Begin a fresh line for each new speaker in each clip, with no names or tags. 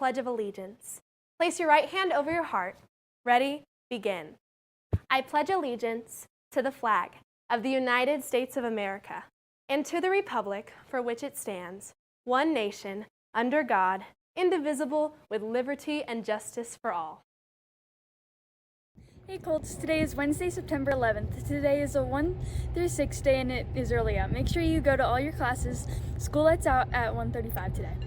Pledge of Allegiance. Place your right hand over your heart. Ready, begin. I pledge allegiance to the flag of the United States of America and to the republic for which it stands, one nation, under God, indivisible, with liberty and justice for all.
Hey Colts, today is Wednesday, September 11th. Today is a 1 through 6 day and it is early out. Make sure you go to all your classes. School lets out at 1:35 today.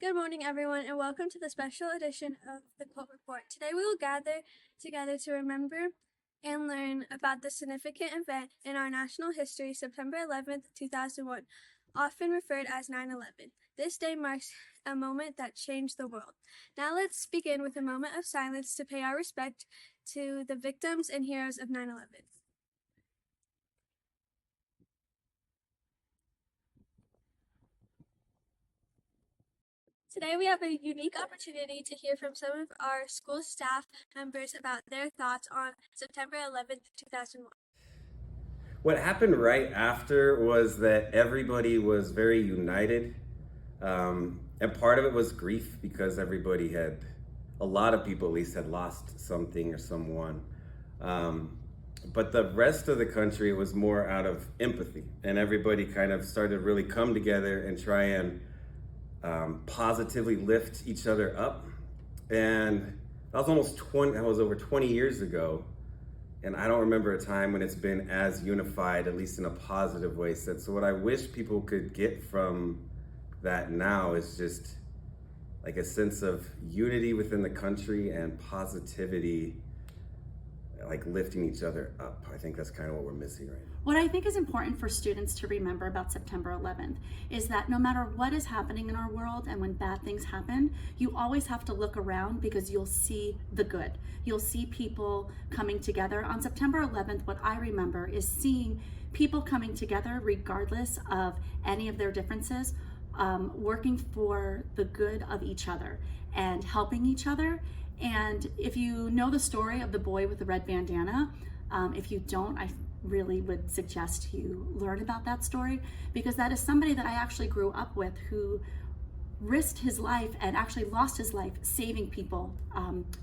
Good morning, everyone, and welcome to the special edition of the Colt Report. Today we will gather together to remember and learn about the significant event in our national history, September 11th, 2001, often referred as 9/11. This day marks a moment that changed the world. Now let's begin with a moment of silence to pay our respect to the victims and heroes of 9/11. Today we have a unique opportunity to hear from some of our school staff members about their thoughts on September 11th, 2001.
What happened right after was that everybody was very united. And part of it was grief because everybody had, a lot of people at least, had lost something or someone. But the rest of the country was more out of empathy, and everybody kind of started to really come together and try and positively lift each other up. And that was over 20 years ago. And I don't remember a time when it's been as unified, at least in a positive way. So what I wish people could get from that now is just like a sense of unity within the country and positivity, like lifting each other up. I think that's kind of what we're missing right now.
What I think is important for students to remember about September 11th is that no matter what is happening in our world and when bad things happen, you always have to look around because you'll see the good. You'll see people coming together. On September 11th, what I remember is seeing people coming together regardless of any of their differences, working for the good of each other and helping each other. And if you know the story of the boy with the red bandana, if you don't, I really would suggest you learn about that story, because that is somebody that I actually grew up with who risked his life and actually lost his life saving people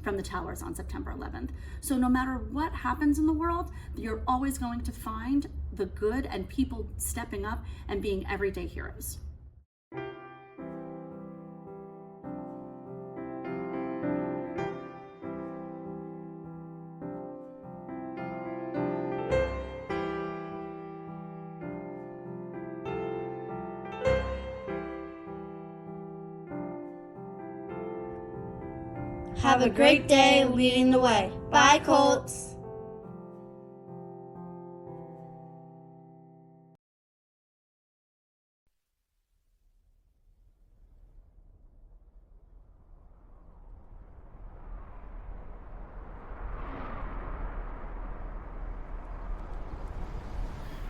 from the towers on September 11th. So no matter what happens in the world, you're always going to find the good and people stepping up and being everyday heroes.
Have a great day leading the way. Bye, Colts.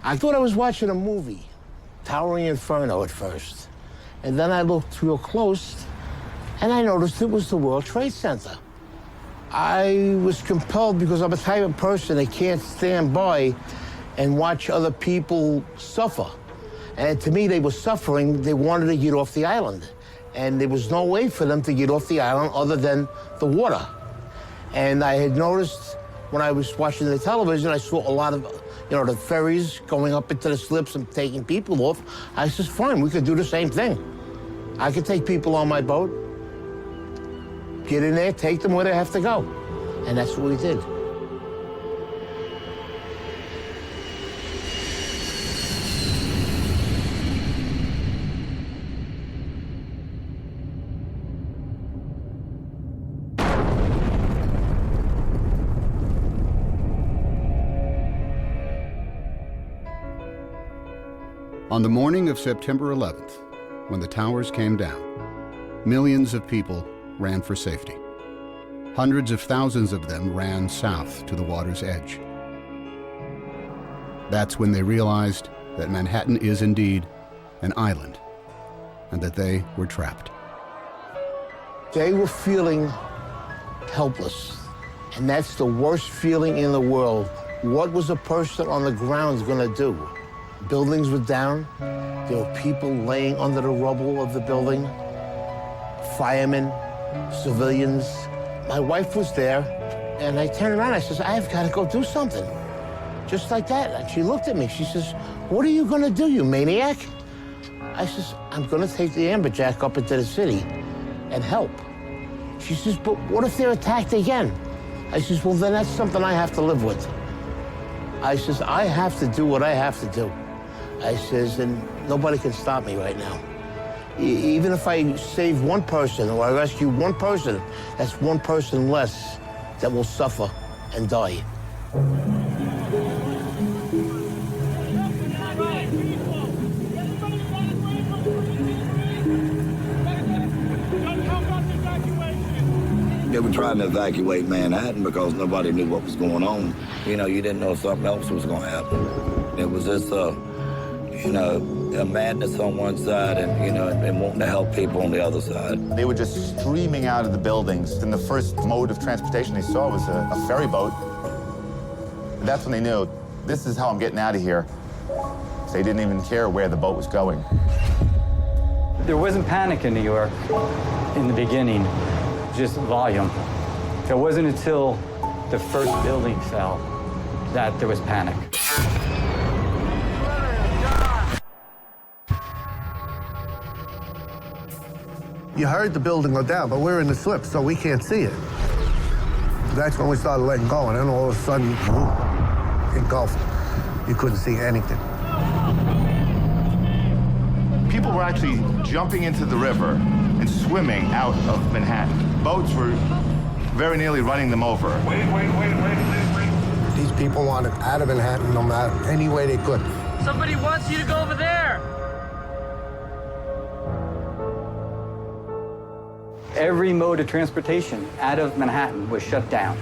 I thought I was watching a movie, Towering Inferno at first. And then I looked real close, and I noticed it was the World Trade Center. I was compelled because I'm a type of person that can't stand by and watch other people suffer. And to me, they were suffering. They wanted to get off the island. And there was no way for them to get off the island other than the water. And I had noticed when I was watching the television, I saw a lot of, the ferries going up into the slips and taking people off. I said, fine, we could do the same thing. I could take people on my boat, get in there, take them where they have to go. And that's what we did.
On the morning of September 11th, when the towers came down, millions of people ran for safety. Hundreds of thousands of them ran south to the water's edge. That's when they realized that Manhattan is indeed an island and that they were trapped.
They were feeling helpless, and that's the worst feeling in the world. What was a person on the ground going to do? Buildings were down. There were people laying under the rubble of the building. Firemen, civilians. My wife was there, and I turned around. I says, I've got to go do something. Just like that. And she looked at me. She says, what are you going to do, you maniac? I says, I'm going to take the amberjack up into the city and help. She says, but what if they're attacked again? I says, well, then that's something I have to live with. I says, I have to do what I have to do. I says, and nobody can stop me right now. Even if I save one person or I rescue one person, that's one person less that will suffer and die.
They were trying to evacuate Manhattan because nobody knew what was going on. You know, you didn't know if something else was going to happen. It was just you know, a madness on one side and wanting to help people on the other side.
They were just streaming out of the buildings, and the first mode of transportation they saw was a ferry boat. And that's when they knew, this is how I'm getting out of here. So they didn't even care where the boat was going.
There wasn't panic in New York in the beginning, just volume. It wasn't until the first building fell that there was panic.
You heard the building go down, but we're in the slip, so we can't see it. That's when we started letting go, and then all of a sudden, engulfed. You couldn't see anything.
People were actually jumping into the river and swimming out of Manhattan. Boats were very nearly running them over.
Wait. These people wanted out of Manhattan no matter any way they could.
Somebody wants you to go over there. Every mode of transportation out of Manhattan was shut down.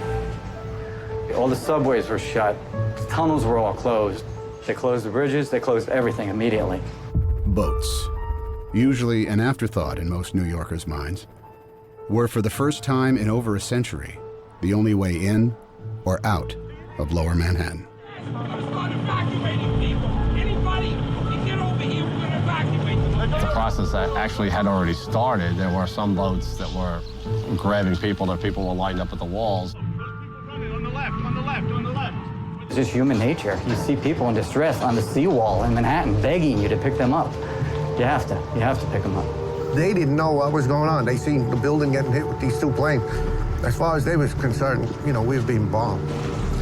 All the subways were shut. The tunnels were all closed. They closed the bridges. They closed everything immediately.
Boats, usually an afterthought in most New Yorkers' minds, were for the first time in over a century the only way in or out of Lower Manhattan.
The process that actually had already started. There were some boats that were grabbing people, that people were lined up at the walls.
On the left.
It's just human nature. You see people in distress on the seawall in Manhattan begging you to pick them up. You have to pick them up.
They didn't know what was going on. They seen the building getting hit with these two planes. As far as they was concerned, you know, we was being bombed.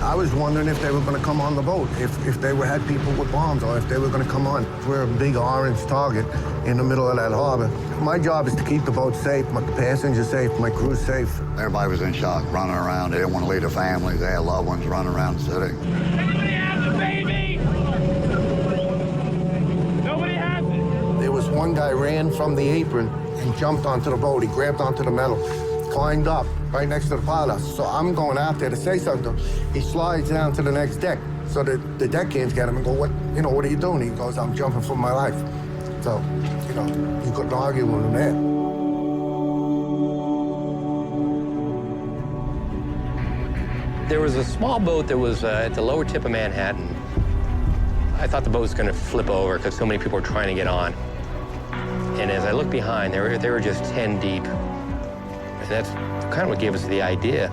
I was wondering if they were going to come on the boat, if they had people with bombs, or if they were going to come on. We're a big orange target in the middle of that harbor. My job is to keep the boat safe, my passengers safe, my crew safe.
Everybody was in shock, running around. They didn't want to leave their families. They had loved ones running around the city.
Everybody has a baby! Nobody has it!
There was one guy ran from the apron and jumped onto the boat. He grabbed onto the metal, climbed up right next to the pilot. So I'm going out there to say something. He slides down to the next deck. So the deckhands get him and go, what are you doing? He goes, I'm jumping for my life. So, you know, you couldn't argue with him there.
There was a small boat that was at the lower tip of Manhattan. I thought the boat was going to flip over because so many people were trying to get on. And as I looked behind, they were just 10 deep. And that's kind of what gave us the idea.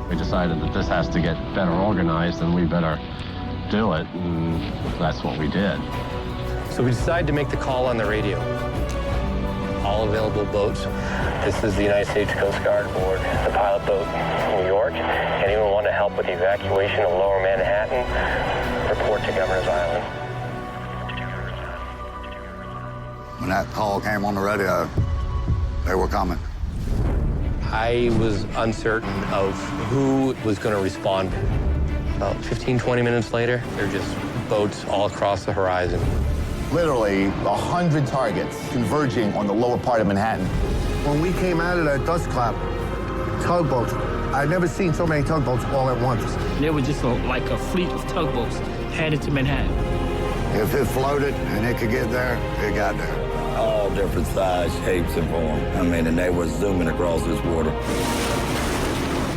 We decided that this has to get better organized and we better do it, and that's what we did.
So we decided to make the call on the radio. All available boats. This is the United States Coast Guard aboard the pilot boat in New York. Anyone want to help with the evacuation of Lower Manhattan, report to Governor's Island.
When that call came on the radio, they were coming.
I was uncertain of who was going to respond. About 15, 20 minutes later, there are just boats all across the horizon.
Literally 100 targets converging on the lower part of Manhattan.
When we came out of that dust cloud, tugboats, I'd never seen so many tugboats all at once.
There was just like a fleet of tugboats headed to Manhattan.
If it floated and it could get there, it got there. All different size, shapes, and forms. I mean, and they were zooming across this water.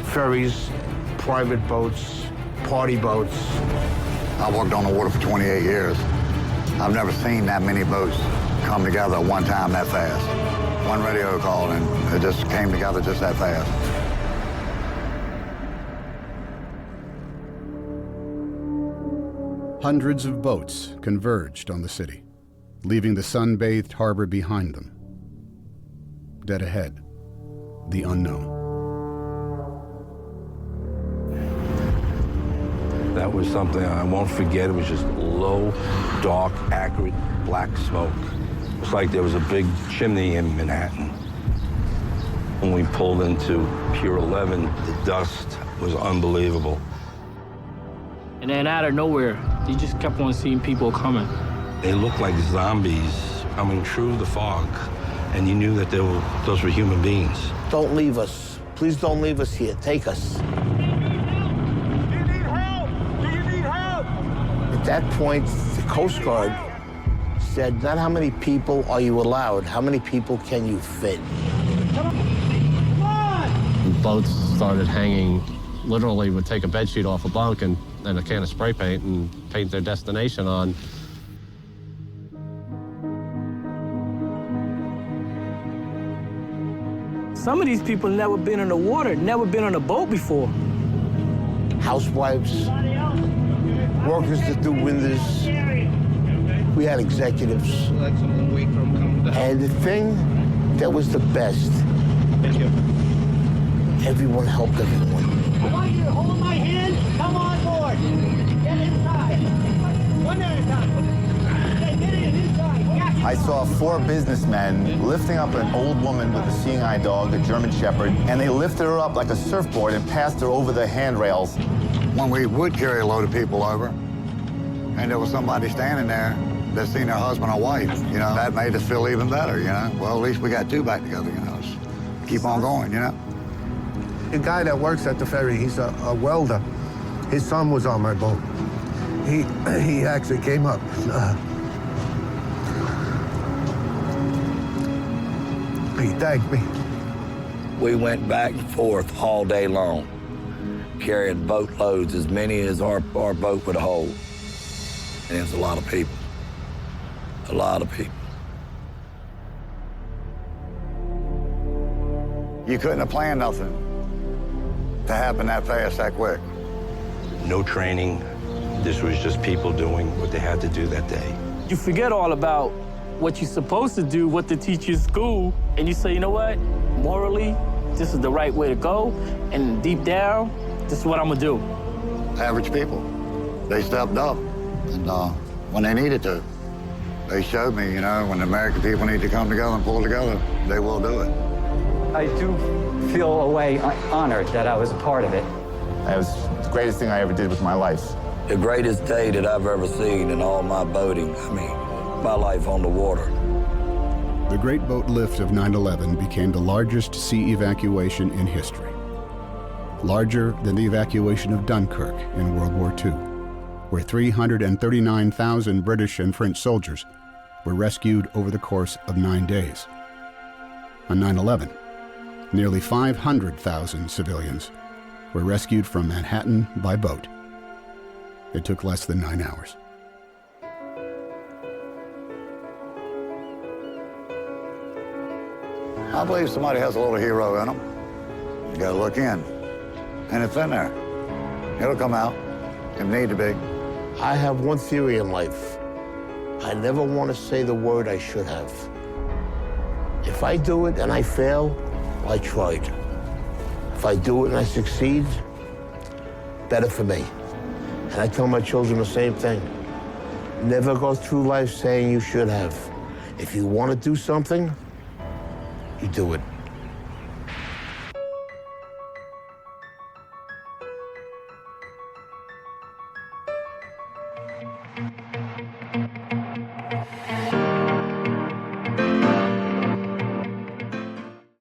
Ferries, private boats, party boats.
I worked on the water for 28 years. I've never seen that many boats come together at one time that fast. One radio call, and it just came together just that fast.
Hundreds of boats converged on the city, leaving the sun-bathed harbor behind them. Dead ahead, the unknown.
That was something I won't forget. It was just low, dark, acrid, black smoke. It's like there was a big chimney in Manhattan. When we pulled into Pier 11, the dust was unbelievable.
And then out of nowhere, you just kept on seeing people coming.
They looked like zombies coming through the fog, and you knew that those were human beings.
Don't leave us. Please don't leave us here. Take us. At that point, the Coast Guard said, not how many people are you allowed, how many people can you fit?
Boats started hanging, literally would take a bedsheet off a bunk and a can of spray paint and paint their destination on.
Some of these people never been in the water, never been on a boat before.
Housewives, workers that do windows. We had executives. And the thing that was the best, everyone helped everyone.
I want you to hold my hand, come on board. Get inside. One at a time. Get inside.
I saw 4 businessmen lifting up an old woman with a seeing eye dog, a German Shepherd, and they lifted her up like a surfboard and passed her over the handrails.
When we would carry a load of people over, and there was somebody standing there that seen their husband or wife, you know, that made us feel even better, you know. Well, at least we got 2 back together, you know. Let's keep on going, you know.
The guy that works at the ferry, he's a welder. His son was on my boat. He actually came up. He thanked me.
We went back and forth all day long, carrying boatloads, as many as our boat would hold. And it was a lot of people. A lot of people. You couldn't have planned nothing to happen that fast, that quick.
No training. This was just people doing what they had to do that day.
You forget all about what you're supposed to do, what they teach you in school, and you say, you know what, morally, this is the right way to go, and deep down, this is what I'm gonna do.
Average people. They stepped up, and when they needed to. They showed me, you know, when the American people need to come together and pull together, they will do it.
I do feel a way honored that I was a part of it.
That was the greatest thing I ever did with my life.
The greatest day that I've ever seen in all my boating, I mean, my life on the water.
The Great Boat Lift of 9/11 became the largest sea evacuation in history. Larger than the evacuation of Dunkirk in World War II, where 339,000 British and French soldiers were rescued over the course of 9 days. On 9/11, nearly 500,000 civilians were rescued from Manhattan by boat. It took less than 9 hours.
I believe somebody has a little hero in them. You gotta look in, and it's in there. It'll come out, if need to be.
I have one theory in life. I never want to say the word I should have. If I do it and I fail, well, I tried. If I do it and I succeed, better for me. And I tell my children the same thing. Never go through life saying you should have. If you want to do something, you do it.